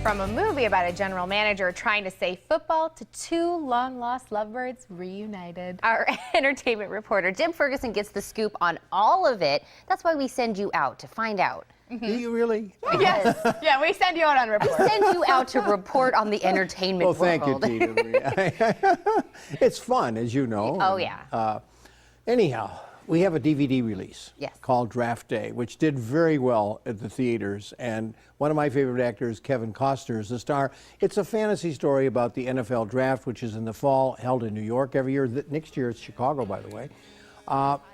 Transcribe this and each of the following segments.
From a movie about a general manager trying to save football to two long-lost lovebirds reunited. Our entertainment reporter, Jim Ferguson, gets the scoop on all of it. That's why we send you out to find out. Do you really? Yes. Yeah, we send you out on report. We send you out to report on the entertainment world. Well, thank you, Dinivi. It's fun, as you know. Oh, yeah. Anyhow, we have a DVD release called Draft Day, which did very well at the theaters. And one of my favorite actors, Kevin Costner, is the star. It's a fantasy story about the NFL draft, which is in the fall, held in New York every year. Next year, it's Chicago, by the way.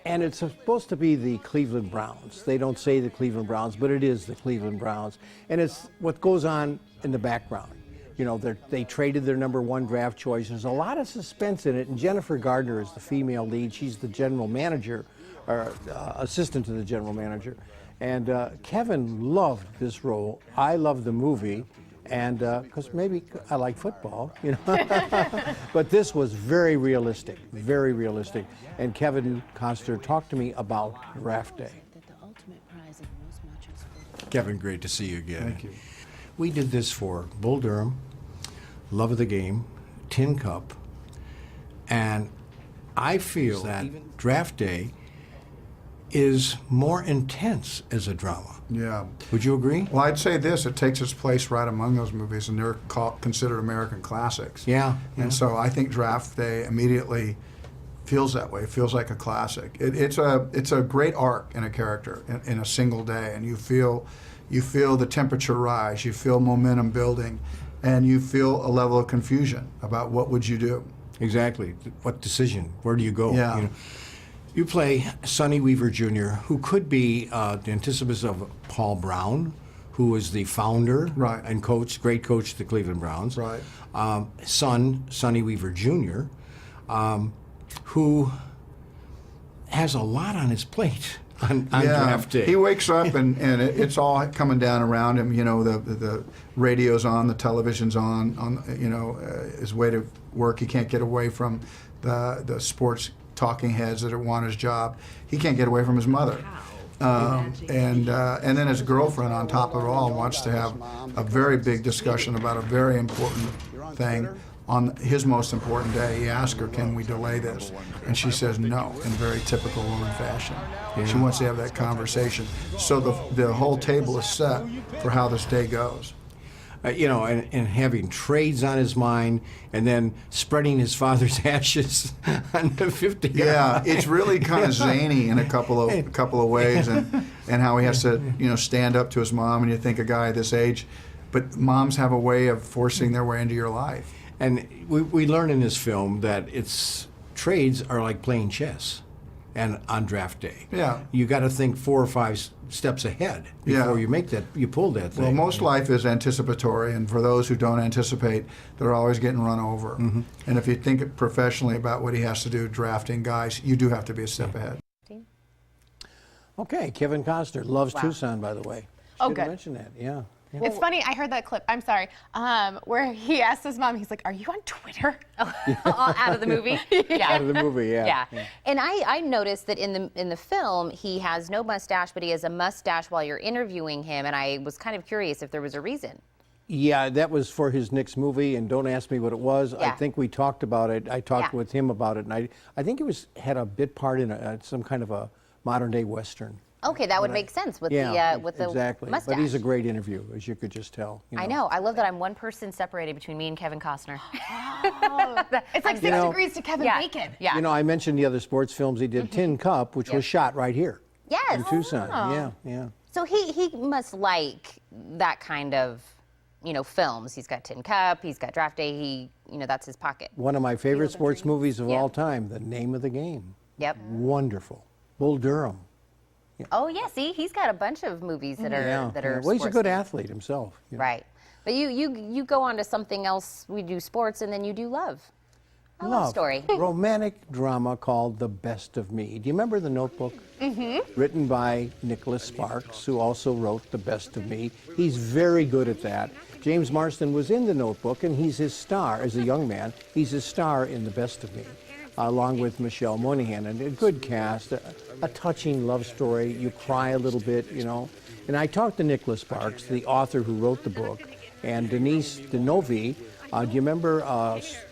And it's supposed to be the Cleveland Browns. They don't say the Cleveland Browns, but it is the Cleveland Browns. And it's what goes on in the background. You know, they traded their #1 draft choice. There's a lot of suspense in it, and Jennifer Gardner is the female lead. She's the general manager, or assistant to the general manager. And Kevin loved this role. I loved the movie, and because maybe I like football, you know. But this was very realistic, very realistic. And Kevin Costner talked to me about Draft Day. Kevin, great to see you again. Thank you. We did this for Bull Durham, Love of the Game, Tin Cup, and I feel that Draft Day is more intense as a drama. Yeah. Would you agree? Well, I'd say this, it takes its place right among those movies, and they're considered American classics. Yeah. And so I think Draft Day immediately feels that way. It feels like a classic. It's a great arc in a character in a single day, and you feel the temperature rise, you feel momentum building, and you feel a level of confusion about what would you do. Exactly. What decision? Where do you go? Yeah. You know, you play Sonny Weaver Jr., who could be the antithesis of Paul Brown, who was the founder and coach, great coach of the Cleveland Browns. Right. Son, Sonny Weaver Jr., who has a lot on his plate on Draft Day. He wakes up and it's all coming down around him. You know, the radio's on, the television's on you know, his way to work. He can't get away from the sports talking heads that want his job. He can't get away from his mother. And then his girlfriend, on top of it all, wants to have a very big discussion about a very important thing on his most important day. He asks her, can we delay this? And she says no, in very typical woman fashion. Yeah. She wants to have that conversation. So the whole table is set for how this day goes. You know, and having trades on his mind, and then spreading his father's ashes on the 50. Yeah, it's really kind of zany in a couple of ways, and how he has to, you know, stand up to his mom. And you think a guy this age, but moms have a way of forcing their way into your life. And we learn in this film that trades are like playing chess, and on Draft Day. Yeah, you got to think 4 or 5 steps ahead before you make that. You pull that thing. Well, most life is anticipatory, and for those who don't anticipate, they're always getting run over. Mm-hmm. And if you think professionally about what he has to do drafting guys, you do have to be a step ahead. Okay, Kevin Costner loves Tucson, by the way. Oh, Should good. mention that. Yeah. Well, it's funny, I heard that clip, I'm sorry, where he asked his mom, he's like, are you on Twitter? Out of the movie? Yeah. Out of the movie, yeah. And I noticed that in the film, he has no mustache, but he has a mustache while you're interviewing him, and I was kind of curious if there was a reason. Yeah, that was for his next movie, and don't ask me what it was. Yeah. I think we talked about it. I talked with him about it, and I think it had a bit part in some kind of a modern-day Western. Okay, that would make sense with the exactly. mustache. But he's a great interview, as you could just tell. You know. I know. I love that I'm one person separated between me and Kevin Costner. Oh, it's like 6 degrees to Kevin Bacon. Yeah. You know, I mentioned the other sports films he did. Tin Cup, which was shot right here. Yes. In Tucson. Yeah. So he must like that kind of, you know, films. He's got Tin Cup. He's got Draft Day. That's his pocket. One of my favorite sports movies of all time, The Name of the Game. Yep. Wonderful. Bull Durham. Oh yeah, see, he's got a bunch of movies that are. Well, he's a good athlete himself. You know. Right, but you go on to something else. We do sports, and then you do love. A love story. Romantic drama called The Best of Me. Do you remember The Notebook? Mm-hmm. Written by Nicholas Sparks, who also wrote The Best of Me. He's very good at that. James Marsden was in The Notebook, and he's his star as a young man. He's his star in The Best of Me. Along with Michelle Monaghan, and a good cast, a touching love story. You cry a little bit, you know. And I talked to Nicholas Sparks, the author who wrote the book, And Denise Dinivi, do you remember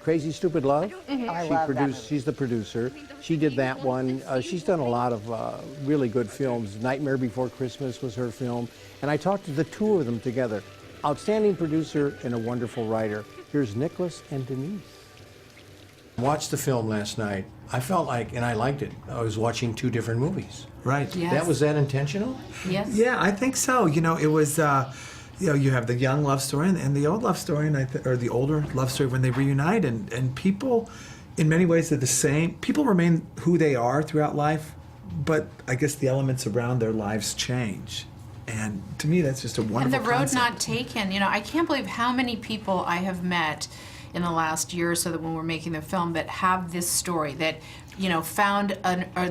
Crazy Stupid Love? Oh, I love that movie. She's the producer. She did that one. She's done a lot of really good films. Nightmare Before Christmas was her film. And I talked to the two of them together. Outstanding producer and a wonderful writer. Here's Nicholas and Denise. Watched the film last night. I felt like, and I liked it, I was watching two different movies. Right. Yes. Was that intentional? Yes. Yeah, I think so. You know, it was, you have the young love story and the old love story, or the older love story when they reunite, and people, in many ways, are the same. People remain who they are throughout life, but I guess the elements around their lives change. And to me, that's just a wonderful And the road concept. not taken. You know, I can't believe how many people I have met in the last year or so that when we're making the film that have this story that, you know, found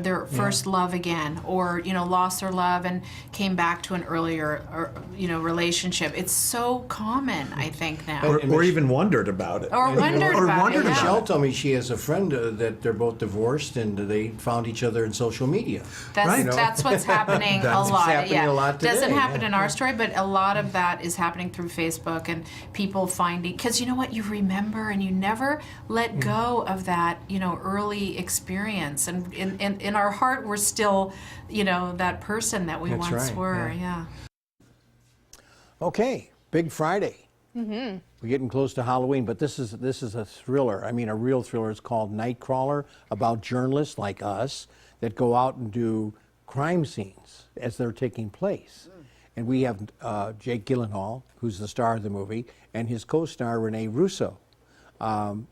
their first love again, or, you know, lost their love and came back to an earlier, relationship. It's so common, I think, now. Or even wondered about it. Or wondered about it, yeah. Michelle told me she has a friend that they're both divorced and they found each other in social media. That's what's happening a lot. Happening a lot today. Doesn't happen in our story, but a lot of that is happening through Facebook and people finding, because you know what, you remember and you never let go of that, you know, early experience. And in our heart, we're still, you know, that person that we once were. Yeah. Okay, Big Friday. We're getting close to Halloween, but this is a thriller. I mean, a real thriller. It's called Nightcrawler, about journalists like us that go out and do crime scenes as they're taking place. And we have Jake Gyllenhaal, who's the star of the movie, and his co-star Renee Russo on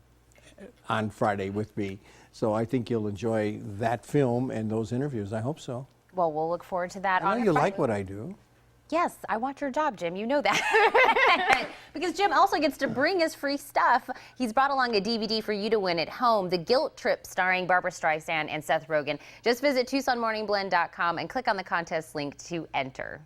Friday with me. So I think you'll enjoy that film and those interviews. I hope so. Well, we'll look forward to that. I know you like what I do. Yes, I watch your job, Jim. You know that. Because Jim also gets to bring us free stuff. He's brought along a DVD for you to win at home, The Guilt Trip, starring Barbra Streisand and Seth Rogen. Just visit TucsonMorningBlend.com and click on the contest link to enter.